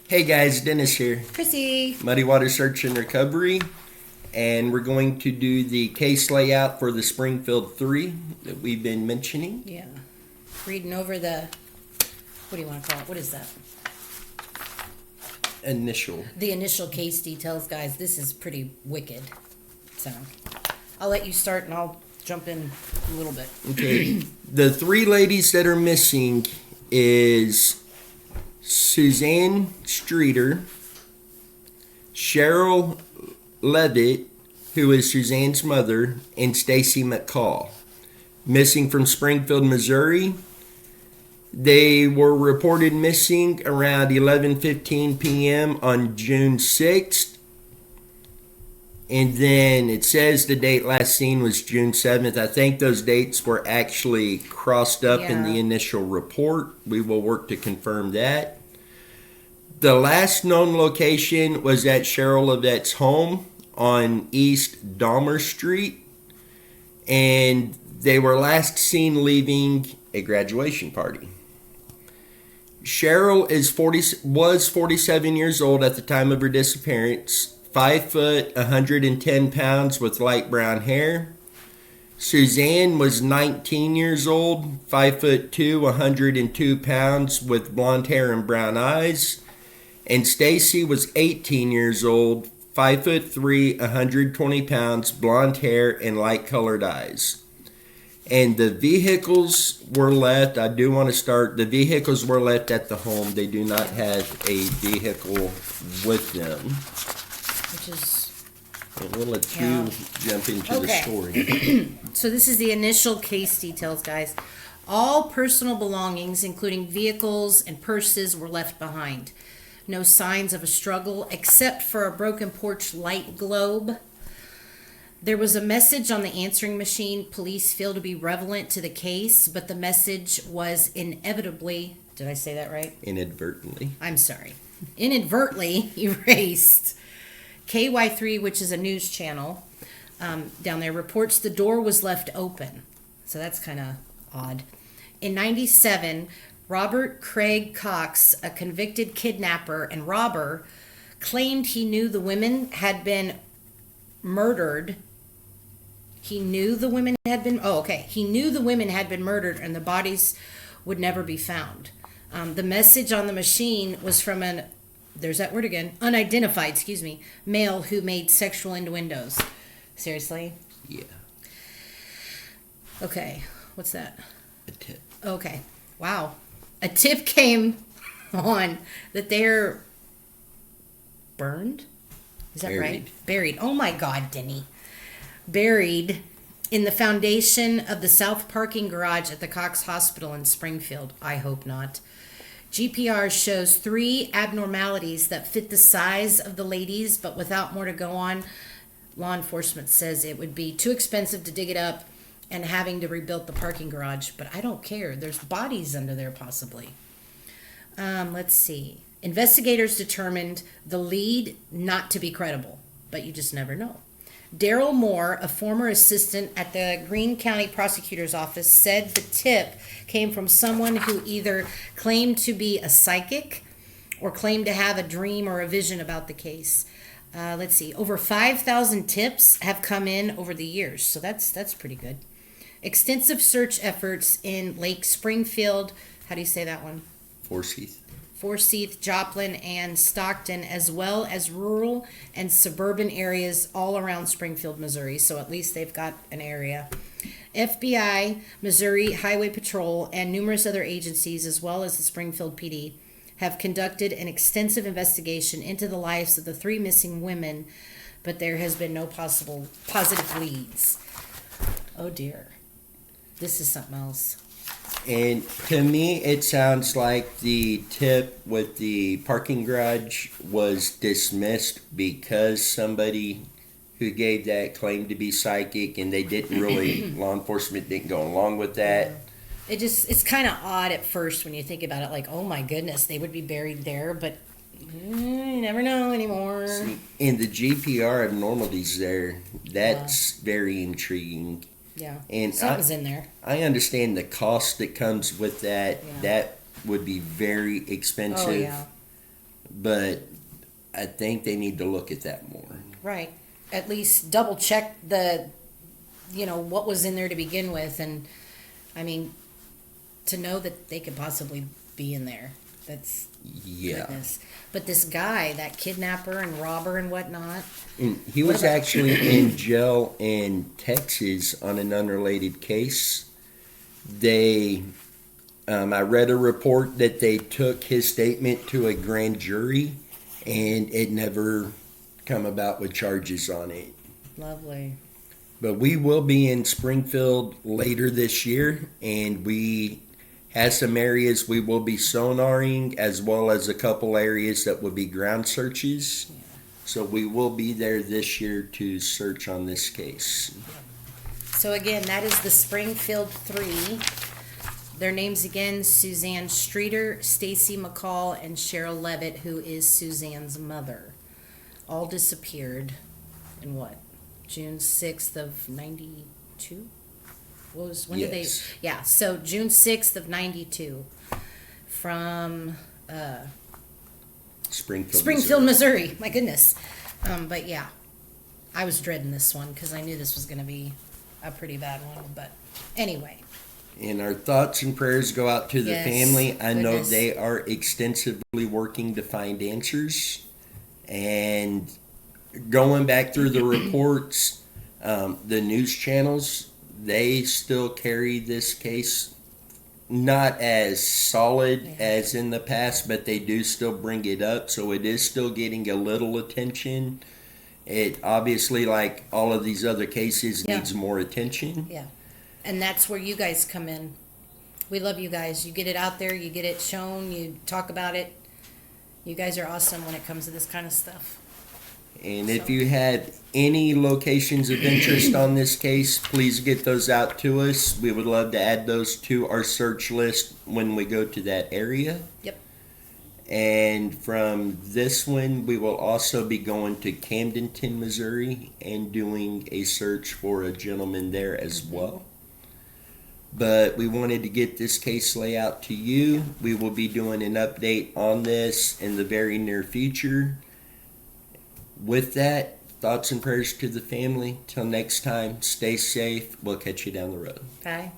Hey guys, Dennis here. Chrissy. Muddy Water Search and Recovery. And we're going to do the case layout for the Springfield 3 that we've been mentioning. Yeah. Reading over the, what do you want to call it? What is that? The initial case details, guys. This is pretty wicked. So I'll let you start and I'll jump in a little bit. Okay. The three ladies that are missing is Suzanne Streeter, Cheryl Levitt, who is Suzanne's mother, and Stacy McCall. Missing from Springfield, Missouri. They were reported missing around 11:15 p.m. on June 6th. And then it says the date last seen was June 7th. I think those dates were actually crossed up in the initial report. We will work to confirm that. The last known location was at Cheryl Levett's home on East Dahmer Street. And they were last seen leaving a graduation party. Cheryl was 47 years old at the time of her disappearance. 5 foot, 110 pounds with light brown hair. Suzanne was 19 years old, 5 foot 2, 102 pounds with blonde hair and brown eyes. And Stacy was 18 years old, 5 foot 3, 120 pounds, blonde hair and light colored eyes. And the vehicles were left, the vehicles were left at the home. They do not have a vehicle with them. Which is... We'll let you jump into the story. So this is the initial case details, guys. All personal belongings, including vehicles and purses, were left behind. No signs of a struggle, except for a broken porch light globe. There was a message on the answering machine police feel to be relevant to the case, but the message was inevitably, did I say that right? Inadvertently. I'm sorry. Inadvertently erased. KY3, which is a news channel down there, reports the door was left open. So that's kind of odd. In 97, Robert Craig Cox, a convicted kidnapper and robber, claimed he knew the women had been murdered. He knew the women had been murdered and the bodies would never be found. The message on the machine was from unidentified, male who made sexual innuendos. Seriously? Yeah. Okay. What's that? A tip. Okay. Wow. A tip came on that they're burned? Is that right? Buried. Oh my God, Denny. Buried in the foundation of the south parking garage at the Cox Hospital in Springfield. I hope not. GPR shows 3 abnormalities that fit the size of the ladies, but without more to go on, law enforcement says it would be too expensive to dig it up and having to rebuild the parking garage. But I don't care. There's bodies under there possibly. Let's see. Investigators determined the lead not to be credible, but you just never know. Daryl Moore, a former assistant at the Greene County Prosecutor's Office, said the tip came from someone who either claimed to be a psychic or claimed to have a dream or a vision about the case. Let's see. Over 5,000 tips have come in over the years, so that's pretty good. Extensive search efforts in Lake Springfield. How do you say that one? Forsyth, Joplin, and Stockton, as well as rural and suburban areas all around Springfield, Missouri. So at least they've got an area. FBI, Missouri Highway Patrol, and numerous other agencies, as well as the Springfield PD, have conducted an extensive investigation into the lives of the 3 missing women, but there has been no possible positive leads. Oh dear. This is something else. And to me, it sounds like the tip with the parking garage was dismissed because somebody who gave that claimed to be psychic, and they didn't really, law enforcement didn't go along with that. It's kind of odd at first when you think about it, like, oh my goodness, they would be buried there, but you never know anymore. See, and the GPR abnormalities there, that's very intriguing. Yeah, and something's in there. I understand the cost that comes with that. Yeah. That would be very expensive. Oh, yeah. but I think they need to look at that more. Right. At least double check what was in there to begin with. And I mean, to know that they could possibly be in there. That's goodness. But this guy, that kidnapper and robber and whatnot. And he was actually in jail in Texas on an unrelated case. I read a report that they took his statement to a grand jury, and it never come about with charges on it. Lovely. But we will be in Springfield later this year, and we have some areas we will be sonaring, as well as a couple areas that will be ground searches. Yeah. So we will be there this year to search on this case. So again, that is the Springfield 3. Their names again, Suzanne Streeter, Stacy McCall, and Cheryl Levitt, who is Suzanne's mother. All disappeared in what? June 6th of 92? When did they? Yeah, so June 6th of 92 from Springfield, Missouri. My goodness. But yeah, I was dreading this one because I knew this was going to be a pretty bad one. But anyway. And our thoughts and prayers go out to the family. I know they are extensively working to find answers. And going back through the reports, the news channels, they still carry this case not as solid as in the past, but they do still bring it up. So it is still getting a little attention. It obviously, like all of these other cases, needs more attention. Yeah. And that's where you guys come in. We love you guys. You get it out there. You get it shown. You talk about it. You guys are awesome when it comes to this kind of stuff. And if you had any locations of interest on this case, please get those out to us. We would love to add those to our search list when we go to that area. Yep. And from this one, we will also be going to Camdenton, Missouri, and doing a search for a gentleman there as well. But we wanted to get this case layout to you. We will be doing an update on this in the very near future. With that, thoughts and prayers to the family. Till next time, stay safe. We'll catch you down the road. Bye.